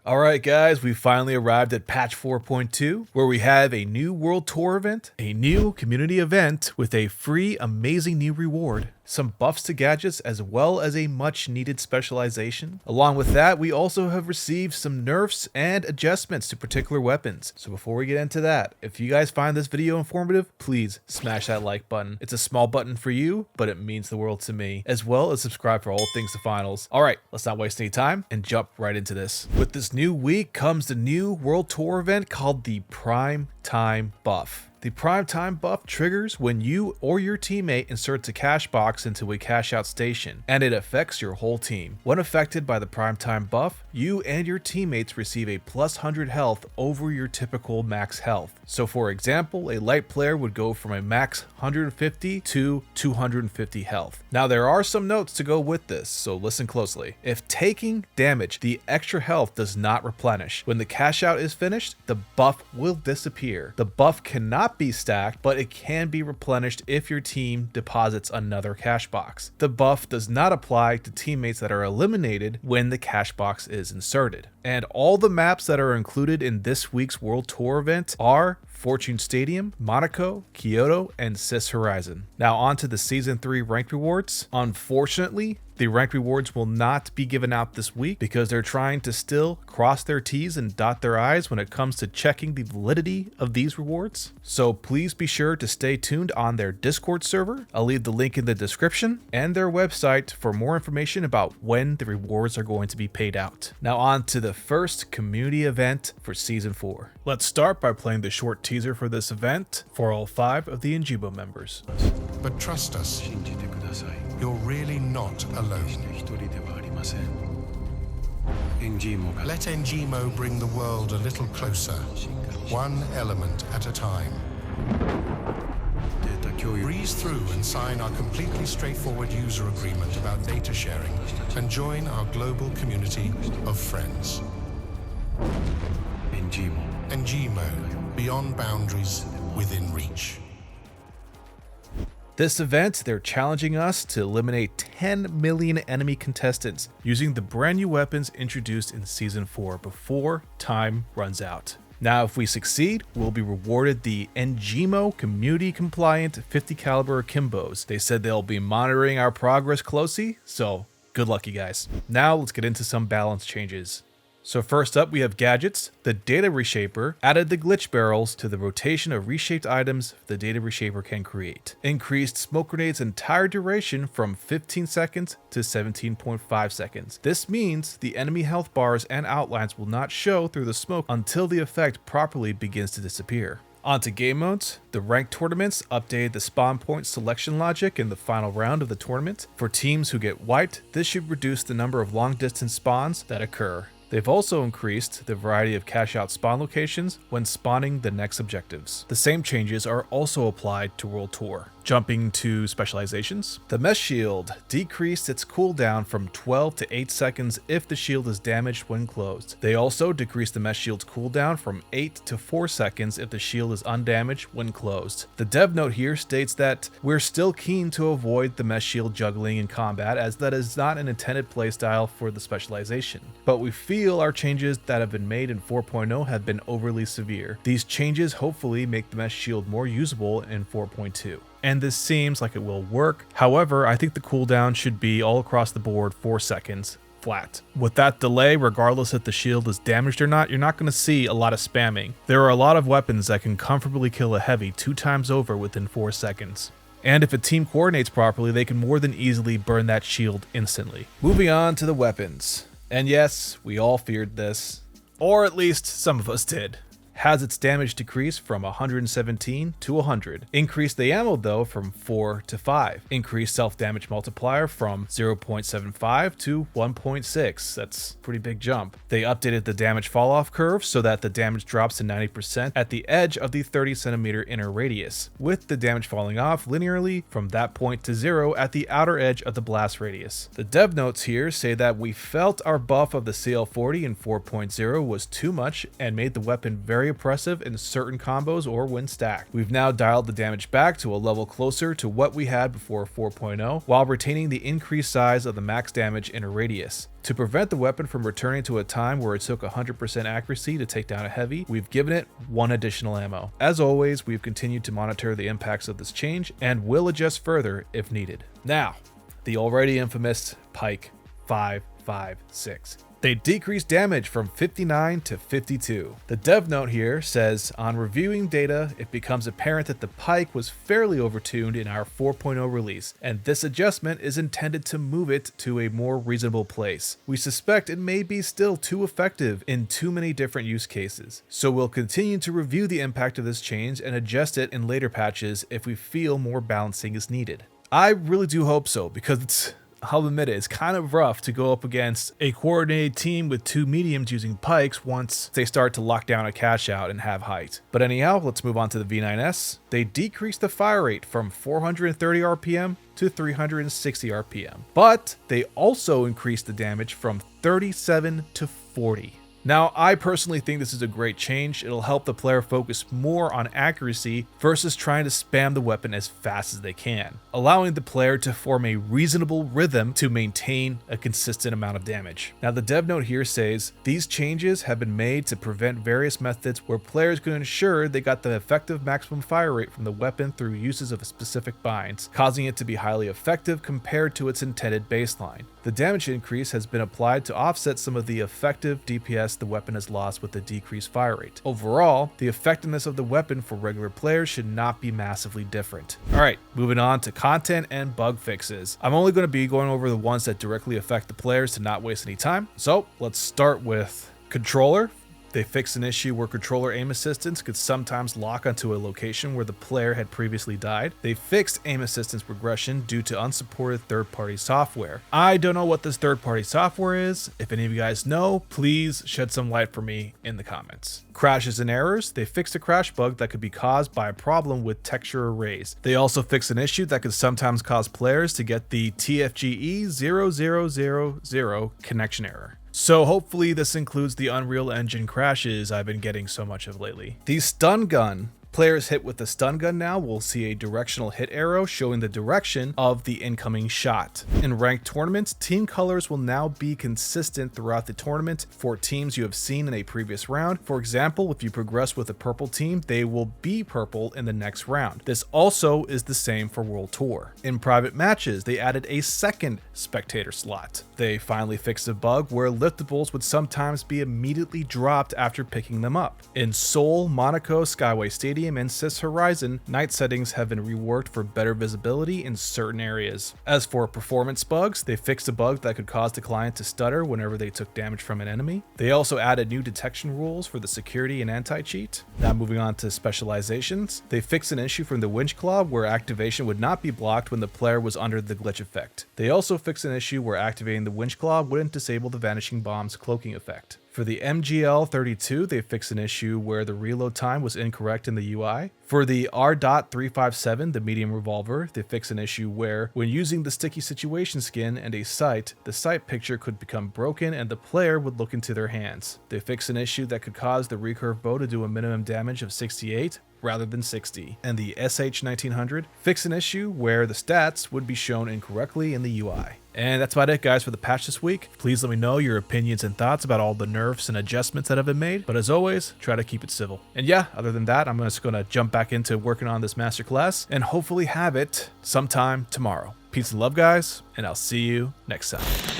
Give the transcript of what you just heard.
Alright guys, we finally arrived at patch 4.2, where we have a new World Tour event, a new community event with a free amazing new reward, some buffs to gadgets, as well as a much needed specialization. Along with that, we also have received some nerfs and adjustments to particular weapons. So before we get into that, if you guys find this video informative, please smash that like button. It's a small button for you, but it means the world to me, as well as subscribe for all things to finals. Alright, let's not waste any time and jump right into this. With this new week comes the new World Tour event called the Prime Time Buff. The Prime Time buff triggers when you or your teammate inserts a cash box into a cash out station, and it affects your whole team. When affected by the Prime Time buff, you and your teammates receive a plus 100 health over your typical max health. So for example, a light player would go from a max 150 to 250 health. Now there are some notes to go with this, so listen closely. If taking damage, the extra health does not replenish. When the cash out is finished, the buff will disappear. The buff cannot be stacked, but it can be replenished if your team deposits another cash box. The buff does not apply to teammates that are eliminated when the cash box is inserted. And all the maps that are included in this week's World Tour event are Fortune Stadium, Monaco, Kyoto, and Cis Horizon. Now on to the Season 3 ranked rewards. Unfortunately, the ranked rewards will not be given out this week because they're trying to still cross their T's and dot their I's when it comes to checking the validity of these rewards. So please be sure to stay tuned on their Discord server. I'll leave the link in the description and their website for more information about when the rewards are going to be paid out. Now on to the first community event for Season 4. Let's start by playing the short teaser for this event for all 5 of the Enjibo members. But trust us, you're really not alone. Let Enjimo bring the world a little closer, one element at a time. Breeze through and sign our completely straightforward user agreement about data sharing and join our global community of friends. Enjimo, beyond boundaries, within reach. This event, they're challenging us to eliminate 10 million enemy contestants using the brand new weapons introduced in Season 4 before time runs out. Now, if we succeed, we'll be rewarded the Enjimo community compliant 50 caliber Akimbos. They said they'll be monitoring our progress closely, so good luck you guys. Now let's get into some balance changes. So first up, we have gadgets. The data reshaper added the glitch barrels to the rotation of reshaped items the data reshaper can create. Increased smoke grenades' entire duration from 15 seconds to 17.5 seconds. This means the enemy health bars and outlines will not show through the smoke until the effect properly begins to disappear. Onto game modes. The ranked tournaments updated the spawn point selection logic in the final round of the tournament. For teams who get wiped, this should reduce the number of long distance spawns that occur. They've also increased the variety of cash out spawn locations when spawning the next objectives. The same changes are also applied to World Tour. Jumping to specializations, the mesh shield decreased its cooldown from 12 to 8 seconds if the shield is damaged when closed. They also decreased the mesh shield's cooldown from 8 to 4 seconds if the shield is undamaged when closed. The dev note here states that we're still keen to avoid the mesh shield juggling in combat, as that is not an intended playstyle for the specialization. But we feel our changes that have been made in 4.0 have been overly severe. These changes hopefully make the mesh shield more usable in 4.2. And this seems like it will work. However, I think the cooldown should be all across the board 4 seconds flat. With that delay, regardless if the shield is damaged or not, you're not going to see a lot of spamming. There are a lot of weapons that can comfortably kill a heavy 2 times over within 4 seconds. And if a team coordinates properly, they can more than easily burn that shield instantly. Moving on to the weapons. And yes, we all feared this. Or at least some of us did. Has its damage decreased from 117 to 100. Increased the ammo though from 4 to 5. Increased self-damage multiplier from 0.75 to 1.6. That's a pretty big jump. They updated the damage fall-off curve so that the damage drops to 90% at the edge of the 30 centimeter inner radius, with the damage falling off linearly from that point to 0 at the outer edge of the blast radius. The dev notes here say that we felt our buff of the CL40 in 4.0 was too much and made the weapon very very oppressive in certain combos or when stacked. We've now dialed the damage back to a level closer to what we had before 4.0, while retaining the increased size of the max damage inner radius. To prevent the weapon from returning to a time where it took 100% accuracy to take down a heavy, we've given it 1 additional ammo. As always, we've continued to monitor the impacts of this change and will adjust further if needed. Now, the already infamous Pike 5.56. They decreased damage from 59 to 52. The dev note here says, on reviewing data, it becomes apparent that the Pike was fairly overtuned in our 4.0 release, and this adjustment is intended to move it to a more reasonable place. We suspect it may be still too effective in too many different use cases, so we'll continue to review the impact of this change and adjust it in later patches if we feel more balancing is needed. I really do hope so, because I'll admit it's kind of rough to go up against a coordinated team with 2 mediums using pikes once they start to lock down a cash out and have height. But anyhow, let's move on to the V9S. They decreased the fire rate from 430 RPM to 360 RPM, but they also increased the damage from 37 to 40. Now, I personally think this is a great change. It'll help the player focus more on accuracy versus trying to spam the weapon as fast as they can, allowing the player to form a reasonable rhythm to maintain a consistent amount of damage. Now, the dev note here says, these changes have been made to prevent various methods where players can ensure they got the effective maximum fire rate from the weapon through uses of specific binds, causing it to be highly effective compared to its intended baseline. The damage increase has been applied to offset some of the effective DPS the weapon has lost with the decreased fire rate. Overall, the effectiveness of the weapon for regular players should not be massively different. Alright, moving on to content and bug fixes. I'm only going to be going over the ones that directly affect the players to not waste any time. So let's start with controller. They fixed an issue where controller aim assistance could sometimes lock onto a location where the player had previously died. They fixed aim assistance regression due to unsupported third-party software. I don't know what this third-party software is. If any of you guys know, please shed some light for me in the comments. Crashes and errors. They fixed a crash bug that could be caused by a problem with texture arrays. They also fixed an issue that could sometimes cause players to get the TFGE 0000 connection error. So hopefully this includes the Unreal Engine crashes I've been getting so much of lately. The stun gun. Players hit with the stun gun now will see a directional hit arrow showing the direction of the incoming shot. In ranked tournaments, team colors will now be consistent throughout the tournament for teams you have seen in a previous round. For example, if you progress with a purple team, they will be purple in the next round. This also is the same for World Tour. In private matches, they added a second spectator slot. They finally fixed a bug where liftables would sometimes be immediately dropped after picking them up. In Seoul, Monaco, Skyway Stadium, and CIS Horizon, night settings have been reworked for better visibility in certain areas. As for performance bugs, they fixed a bug that could cause the client to stutter whenever they took damage from an enemy. They also added new detection rules for the security and anti-cheat. Now moving on to specializations, they fixed an issue from the winch claw where activation would not be blocked when the player was under the glitch effect. They also fixed an issue where activating the winch claw wouldn't disable the vanishing bomb's cloaking effect. For the MGL32, they fixed an issue where the reload time was incorrect in the UI. For the R.357, the medium revolver, they fixed an issue where, when using the sticky situation skin and a sight, the sight picture could become broken and the player would look into their hands. They fixed an issue that could cause the recurve bow to do a minimum damage of 68 rather than 60. And the SH1900 fixed an issue where the stats would be shown incorrectly in the UI. And that's about it, guys, for the patch this week. Please let me know your opinions and thoughts about all the nerfs and adjustments that have been made. But as always, try to keep it civil. And yeah, other than that, I'm just going to jump back into working on this masterclass and hopefully have it sometime tomorrow. Peace and love, guys, and I'll see you next time.